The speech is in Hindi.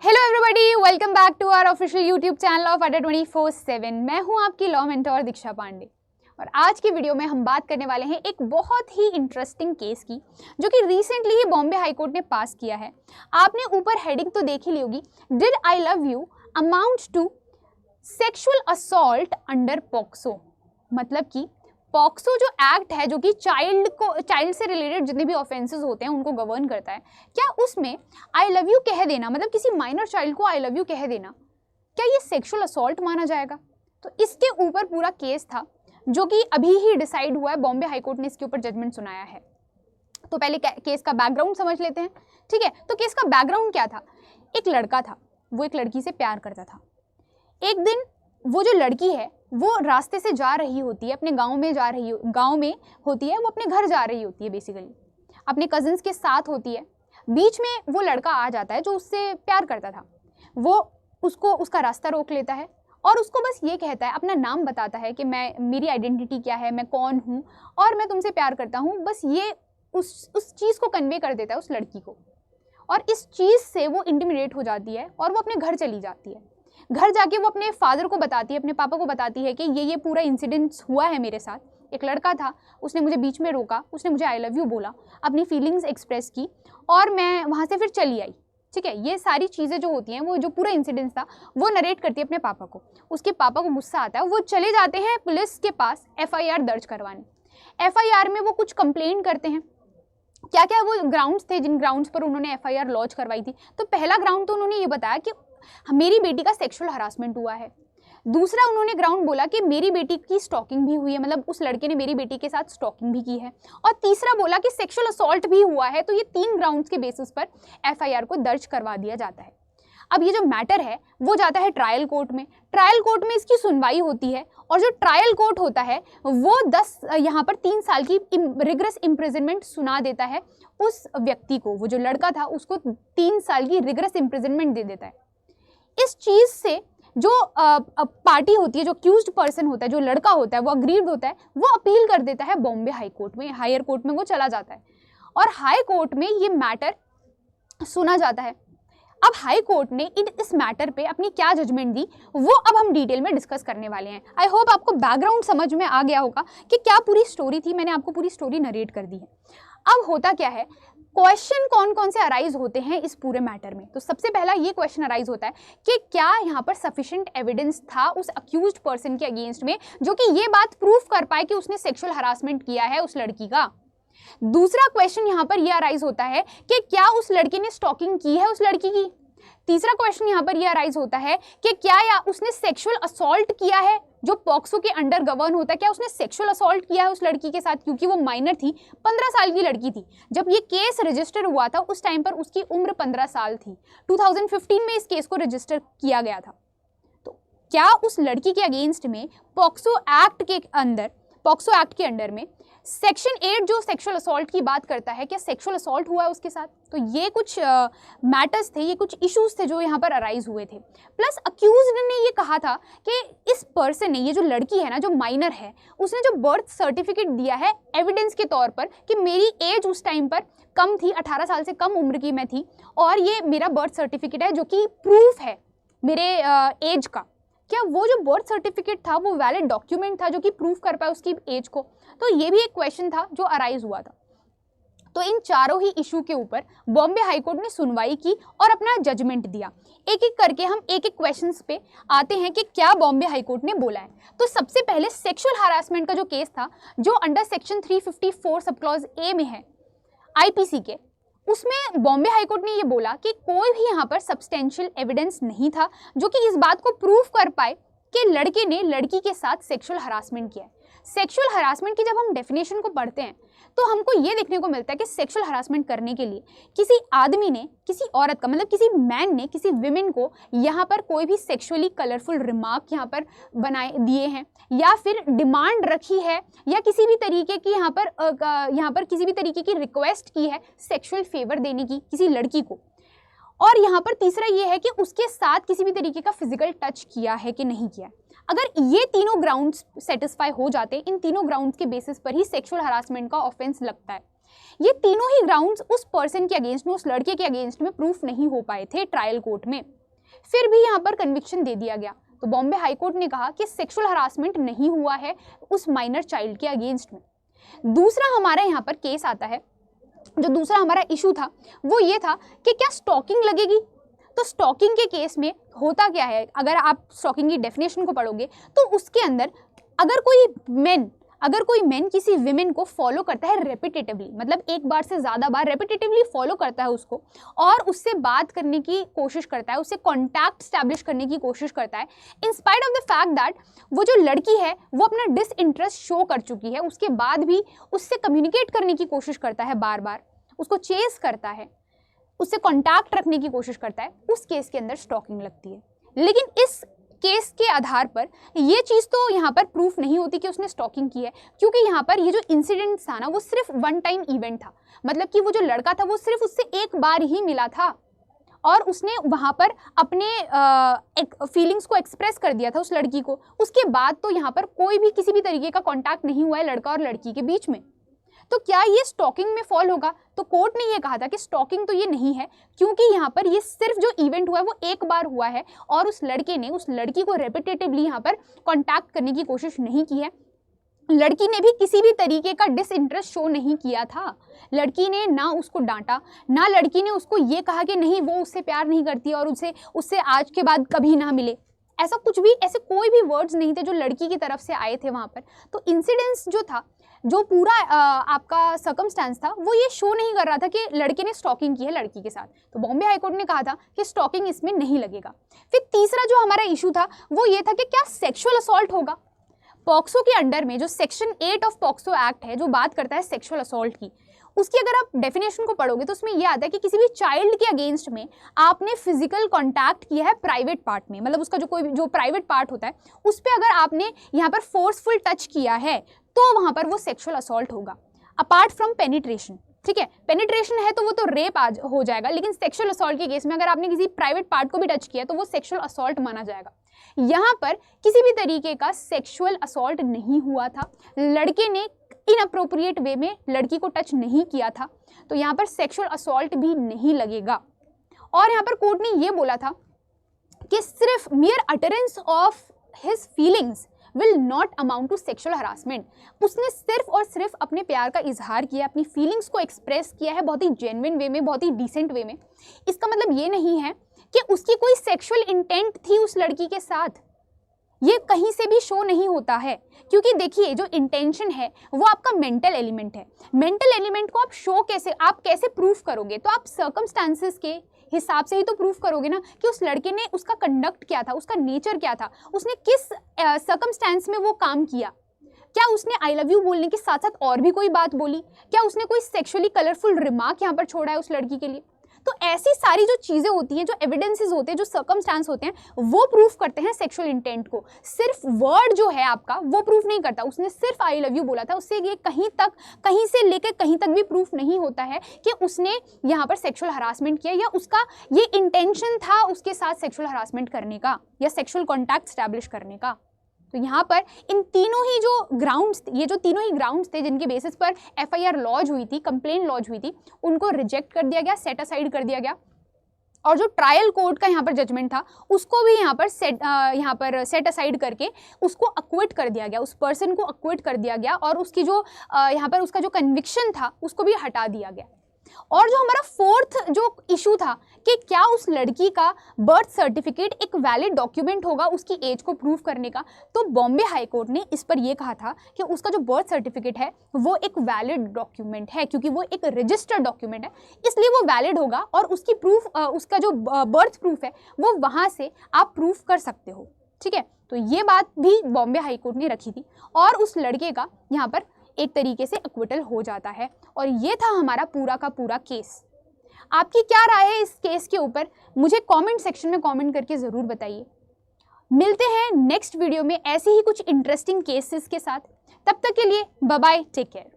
Hello everybody, welcome back to our official YouTube channel of Adda 24/7। मैं हूं आपकी लॉ मेंटोर दीक्षा पांडे और आज की वीडियो में हम बात करने वाले हैं एक बहुत ही इंटरेस्टिंग केस की, जो कि रिसेंटली ही बॉम्बे हाई कोर्ट ने पास किया है। आपने ऊपर हेडिंग तो देख ही ली होगी, did I love you amount to sexual assault under POCSO. मतलब कि पॉक्सो जो एक्ट है, जो कि चाइल्ड से रिलेटेड जितने भी ऑफेंसेस होते हैं उनको गवर्न करता है, क्या उसमें आई लव यू कह देना, मतलब किसी माइनर चाइल्ड को आई लव यू कह देना, क्या ये सेक्सुअल असॉल्ट माना जाएगा? तो इसके ऊपर पूरा केस था, जो कि अभी ही डिसाइड हुआ है। बॉम्बे हाई कोर्ट ने इसके ऊपर जजमेंट सुनाया है। तो पहले केस का बैकग्राउंड समझ लेते हैं, ठीक है? तो केस का बैकग्राउंड क्या था? एक लड़का था, वो एक लड़की से प्यार करता था। एक दिन वो जो लड़की है वो रास्ते से जा रही होती है, अपने गांव में होती है, वो अपने घर जा रही होती है, बेसिकली अपने कजिन्स के साथ होती है। बीच में वो लड़का आ जाता है जो उससे प्यार करता था। वो उसका रास्ता रोक लेता है और उसको बस ये कहता है, अपना नाम बताता है कि मेरी आइडेंटिटी क्या है, मैं कौन हूँ और मैं तुमसे प्यार करता हूँ। बस ये उस चीज़ को कन्वे कर देता है उस लड़की को, और इस चीज़ से वो इंटिमिडेट हो जाती है और वो अपने घर चली जाती है। घर जाके वो अपने फादर को बताती है, अपने पापा को बताती है कि ये पूरा इंसिडेंट हुआ है मेरे साथ। एक लड़का था, उसने मुझे बीच में रोका, उसने मुझे आई लव यू बोला, अपनी फीलिंग्स एक्सप्रेस की और मैं वहाँ से फिर चली आई। ठीक है, ये सारी चीज़ें जो होती हैं, वो जो पूरा इंसिडेंट था वो नरेट करती है अपने पापा को। उसके पापा को गुस्सा आता है, वो चले जाते हैं पुलिस के पास FIR दर्ज करवाने। FIR में वो कुछ कंप्लेंट करते हैं। क्या क्या वो ग्राउंड्स थे जिन ग्राउंड्स पर उन्होंने FIR लॉन्च करवाई थी? तो पहला ग्राउंड तो उन्होंने ये बताया कि मेरी बेटी का सेक्सुअल हरासमेंट हुआ है। दूसरा उन्होंने ग्राउंड बोला कि मेरी बेटी की स्टॉकिंग भी हुई है, मतलब उस लड़के ने मेरी बेटी के साथ स्टॉकिंग भी की है। और तीसरा बोला कि सेक्सुअल असॉल्ट भी हुआ है। तो ये 3 ग्राउंड्स के बेसिस पर FIR को दर्ज करवा दिया जाता है। अब ये जो मैटर है वो जाता है ट्रायल कोर्ट में। ट्रायल कोर्ट में इसकी सुनवाई होती है और जो ट्रायल कोर्ट होता है वो यहाँ पर 3 साल की रिग्रेस इम्प्रिजनमेंट सुना देता है उस व्यक्ति को। वो जो लड़का था उसको 3 साल की रिग्रेस इम्प्रिजनमेंट दे देता है। इस चीज़ से जो पार्टी होती है, जो अक्यूज्ड पर्सन होता है, जो लड़का होता है, वो अग्रीड होता है, वो अपील कर देता है बॉम्बे हाई कोर्ट में। हायर कोर्ट में वो चला जाता है और हाई कोर्ट में ये मैटर सुना जाता है। अब हाई कोर्ट ने इस मैटर पे अपनी क्या जजमेंट दी वो अब हम डिटेल में डिस्कस करने वाले हैं। आई होप आपको बैकग्राउंड समझ में आ गया होगा कि क्या पूरी स्टोरी थी। मैंने आपको पूरी स्टोरी नरेट कर दी है। अब होता क्या है, क्वेश्चन कौन कौन से अराइज होते हैं इस पूरे मैटर में? तो सबसे पहला ये क्वेश्चन अराइज होता है कि क्या यहाँ पर सफिशिएंट एविडेंस था उस अक्यूज्ड पर्सन के अगेंस्ट में, जो कि ये बात प्रूफ कर पाए कि उसने सेक्सुअल हरासमेंट किया है उस लड़की का। दूसरा क्वेश्चन यहाँ पर यह अराइज होता है कि क्या उस लड़के ने स्टॉकिंग की है उस लड़की की। तीसरा क्वेश्चन यहाँ पर यह अराइज होता है कि क्या या उसने सेक्सुअल असॉल्ट किया है, जो पॉक्सो के अंडर गवर्न होता है, क्या उसने सेक्सुअल असॉल्ट किया है उस लड़की के साथ, क्योंकि वो माइनर थी, 15 साल की लड़की थी। जब ये केस रजिस्टर हुआ था उस टाइम पर उसकी उम्र 15 साल थी। 2015 में इस केस को रजिस्टर किया गया था। तो क्या उस लड़की के अगेंस्ट में पॉक्सो एक्ट के अंडर में सेक्शन 8 जो सेक्सुअल असॉल्ट की बात करता है, क्या सेक्सुअल असॉल्ट हुआ है उसके साथ? तो ये कुछ मैटर्स थे, ये कुछ इश्यूज थे जो यहाँ पर अराइज हुए थे। प्लस अक्यूज्ड ने ये कहा था कि इस पर्सन ने, ये जो लड़की है ना, जो माइनर है, उसने जो बर्थ सर्टिफिकेट दिया है एविडेंस के तौर पर कि मेरी एज उस टाइम पर कम थी, 18 साल से कम उम्र की मैं थी और ये मेरा बर्थ सर्टिफिकेट है जो कि प्रूफ है मेरे एज का। क्या वो जो बर्थ सर्टिफिकेट था वो वैलिड डॉक्यूमेंट था जो कि प्रूफ कर पाए उसकी एज को? तो ये भी एक क्वेश्चन था जो अराइज हुआ था। तो इन चारों ही इशू के ऊपर बॉम्बे हाई कोर्ट ने सुनवाई की और अपना जजमेंट दिया। एक एक करके हम एक एक क्वेश्चंस पे आते हैं कि क्या बॉम्बे हाई कोर्ट ने बोला है। तो सबसे पहले सेक्सुअल हरासमेंट का जो केस था, जो under section 354 sub clause A में है IPC के, उसमें बॉम्बे हाई कोर्ट ने ये बोला कि कोई भी यहाँ पर सब्सटेंशियल एविडेंस नहीं था जो कि इस बात को प्रूफ कर पाए कि लड़के ने लड़की के साथ सेक्सुअल हरासमेंट किया है। सेक्सुअल हरासमेंट की जब हम डेफिनेशन को पढ़ते हैं तो हमको ये देखने को मिलता है कि सेक्सुअल हरासमेंट करने के लिए किसी आदमी ने, किसी औरत का, मतलब किसी मैन ने किसी विमेन को यहाँ पर कोई भी सेक्सुअली कलरफुल रिमार्क यहाँ पर दिए हैं, या फिर डिमांड रखी है, या किसी भी तरीके की यहाँ पर किसी भी तरीके की रिक्वेस्ट की है सेक्सुअल फेवर देने की किसी लड़की को। और यहाँ पर तीसरा ये है कि उसके साथ किसी भी तरीके का फिजिकल टच किया है कि नहीं किया। अगर ये तीनों ग्राउंड्स सेटिस्फाई हो जाते, इन तीनों ग्राउंड्स के बेसिस पर ही सेक्सुअल हरासमेंट का ऑफेंस लगता है। ये तीनों ही ग्राउंड्स उस पर्सन के अगेंस्ट में, उस लड़के के अगेंस्ट में प्रूफ नहीं हो पाए थे ट्रायल कोर्ट में, फिर भी यहाँ पर कन्विक्शन दे दिया गया। तो बॉम्बे हाई कोर्ट ने कहा कि सेक्सुअल हरासमेंट नहीं हुआ है उस माइनर चाइल्ड के अगेंस्ट में। दूसरा हमारा यहाँ पर केस आता है, जो दूसरा हमारा इशू था वो ये था कि क्या स्टॉकिंग लगेगी। तो स्टॉकिंग के केस में होता क्या है, अगर आप स्टॉकिंग की डेफिनेशन को पढ़ोगे तो उसके अंदर अगर कोई मैन किसी विमेन को फॉलो करता है रेपिटेटिवली, मतलब एक बार से ज़्यादा बार रेपिटेटिवली फॉलो करता है उसको और उससे बात करने की कोशिश करता है, उससे कॉन्टैक्ट स्टैब्लिश करने की कोशिश करता है, in spite of the fact that वो जो लड़की है वो अपना डिसइंटरेस्ट शो कर चुकी है, उसके बाद भी उससे कम्युनिकेट करने की कोशिश करता है, बार बार उसको चेस करता है, उससे कॉन्टैक्ट रखने की कोशिश करता है, उस केस के अंदर स्टॉकिंग लगती है। लेकिन इस केस के आधार पर ये चीज़ तो यहाँ पर प्रूफ नहीं होती कि उसने स्टॉकिंग की है, क्योंकि यहाँ पर ये जो इंसिडेंट था ना वो सिर्फ वन टाइम इवेंट था। मतलब कि वो जो लड़का था वो सिर्फ उससे एक बार ही मिला था और उसने वहाँ पर अपने फीलिंग्स को एक्सप्रेस कर दिया था उस लड़की को। उसके बाद तो यहाँ पर कोई भी किसी भी तरीके का कॉन्टैक्ट नहीं हुआ है लड़का और लड़की के बीच में। तो क्या ये स्टॉकिंग में फॉल होगा? तो कोर्ट ने ये कहा था कि स्टॉकिंग तो ये नहीं है, क्योंकि यहाँ पर ये सिर्फ जो इवेंट हुआ है वो एक बार हुआ है और उस लड़के ने उस लड़की को रेपिटेटिवली यहाँ पर कॉन्टैक्ट करने की कोशिश नहीं की है। लड़की ने भी किसी भी तरीके का डिसइंटरेस्ट शो नहीं किया था। लड़की ने ना उसको डांटा, ना लड़की ने उसको ये कहा कि नहीं वो उससे प्यार नहीं करती और उससे आज के बाद कभी ना मिले। ऐसा कुछ भी, ऐसे कोई भी वर्ड्स नहीं थे जो लड़की की तरफ से आए थे वहाँ पर। तो इंसिडेंस जो था, जो पूरा आपका सर्कमस्टेंस था, वो ये शो नहीं कर रहा था कि लड़के ने स्टॉकिंग की है लड़की के साथ। तो बॉम्बे हाई कोर्ट ने कहा था कि स्टॉकिंग इसमें नहीं लगेगा। फिर तीसरा जो हमारा इशू था वो ये था कि क्या सेक्सुअल असॉल्ट होगा। पॉक्सो के अंडर में जो सेक्शन 8 ऑफ पॉक्सो एक्ट है जो बात करता है सेक्सुअल असॉल्ट की, उसकी अगर आप डेफिनेशन को पढ़ोगे तो उसमें यह आता है कि किसी भी चाइल्ड के अगेंस्ट में आपने फिजिकल कांटेक्ट किया है प्राइवेट पार्ट में, मतलब उसका जो प्राइवेट पार्ट होता है उस पर अगर आपने यहाँ पर फोर्सफुल टच किया है तो वहाँ पर वो सेक्सुअल असॉल्ट होगा, अपार्ट फ्रॉम पेनिट्रेशन। ठीक है, पेनिट्रेशन है तो वो तो रेप हो जाएगा, लेकिन सेक्सुअल असॉल्ट के केस में अगर आपने किसी प्राइवेट पार्ट को भी टच किया तो वो सेक्सुअल असॉल्ट माना जाएगा। यहाँ पर किसी भी तरीके का सेक्सुअल असॉल्ट नहीं हुआ था, लड़के ने इनअप्रोप्रिएट वे में लड़की को टच नहीं किया था, तो यहाँ पर सेक्सुअल असॉल्ट भी नहीं लगेगा। और यहाँ पर कोर्ट ने ये बोला था कि सिर्फ mere utterance of his feelings will not amount to sexual harassment. उसने सिर्फ और सिर्फ अपने प्यार का इजहार किया, अपनी फीलिंग्स को एक्सप्रेस किया है बहुत ही जेन्युइन वे में, बहुत ही डिसेंट वे में। इसका मतलब ये नहीं है कि उसकी कोई सेक्सुअल इंटेंट थी उस लड़की के साथ, ये कहीं से भी शो नहीं होता है। क्योंकि देखिए जो इंटेंशन है वो आपका मेंटल एलिमेंट है। मेंटल एलिमेंट को आप कैसे प्रूफ करोगे? तो आप सर्कमस्टांसेस के हिसाब से ही तो प्रूफ करोगे ना कि उस लड़के ने, उसका कंडक्ट क्या था, उसका नेचर क्या था, उसने किस सर्कमस्टांस में वो काम किया। क्या उसने आई लव यू बोलने के साथ साथ और भी कोई बात बोली? क्या उसने कोई सेक्सुअली कलरफुल रिमार्क यहाँ पर छोड़ा है उस लड़की के लिए? तो ऐसी सारी जो चीज़ें होती हैं, जो एविडेंसेस होते हैं, जो सर्कमस्टांस होते हैं, वो प्रूफ करते हैं सेक्सुअल इंटेंट को। सिर्फ वर्ड जो है आपका वो प्रूफ नहीं करता। उसने सिर्फ आई लव यू बोला था, उससे ये कहीं से लेकर कहीं तक भी प्रूफ नहीं होता है कि उसने यहाँ पर सेक्सुअल हरासमेंट किया या उसका ये इंटेंशन था उसके साथ सेक्सुअल हरासमेंट करने का या सेक्सुअल कॉन्टैक्ट स्टैब्लिश करने का। तो यहाँ पर इन तीनों ही जो ग्राउंड्स, ये जो तीनों ही ग्राउंड्स थे जिनके बेसिस पर एफआईआर लॉज हुई थी, कंप्लेन लॉज हुई थी, उनको रिजेक्ट कर दिया गया, सेट असाइड कर दिया गया। और जो ट्रायल कोर्ट का यहाँ पर जजमेंट था उसको भी यहाँ पर सेट असाइड करके उसको अक्विट कर दिया गया, उस पर्सन को अक्विट कर दिया गया और उसकी जो यहाँ पर उसका जो कन्विक्शन था उसको भी हटा दिया गया। और जो हमारा फोर्थ जो इशू था कि क्या उस लड़की का बर्थ सर्टिफिकेट एक वैलिड डॉक्यूमेंट होगा उसकी एज को प्रूव करने का, तो बॉम्बे हाई कोर्ट ने इस पर यह कहा था कि उसका जो बर्थ सर्टिफिकेट है वो एक वैलिड डॉक्यूमेंट है, क्योंकि वो एक रजिस्टर्ड डॉक्यूमेंट है, इसलिए वो वैलिड होगा और उसकी प्रूफ, उसका जो बर्थ प्रूफ है वो वहाँ से आप प्रूफ कर सकते हो। ठीक है, तो ये बात भी बॉम्बे हाई कोर्ट ने रखी थी और उस लड़के का यहाँ पर एक तरीके से एक्विटल हो जाता है। और ये था हमारा पूरा का पूरा केस। आपकी क्या राय है इस केस के ऊपर? मुझे कमेंट सेक्शन में कमेंट करके ज़रूर बताइए। मिलते हैं नेक्स्ट वीडियो में ऐसे ही कुछ इंटरेस्टिंग केसेस के साथ। तब तक के लिए बाय बाय, टेक केयर।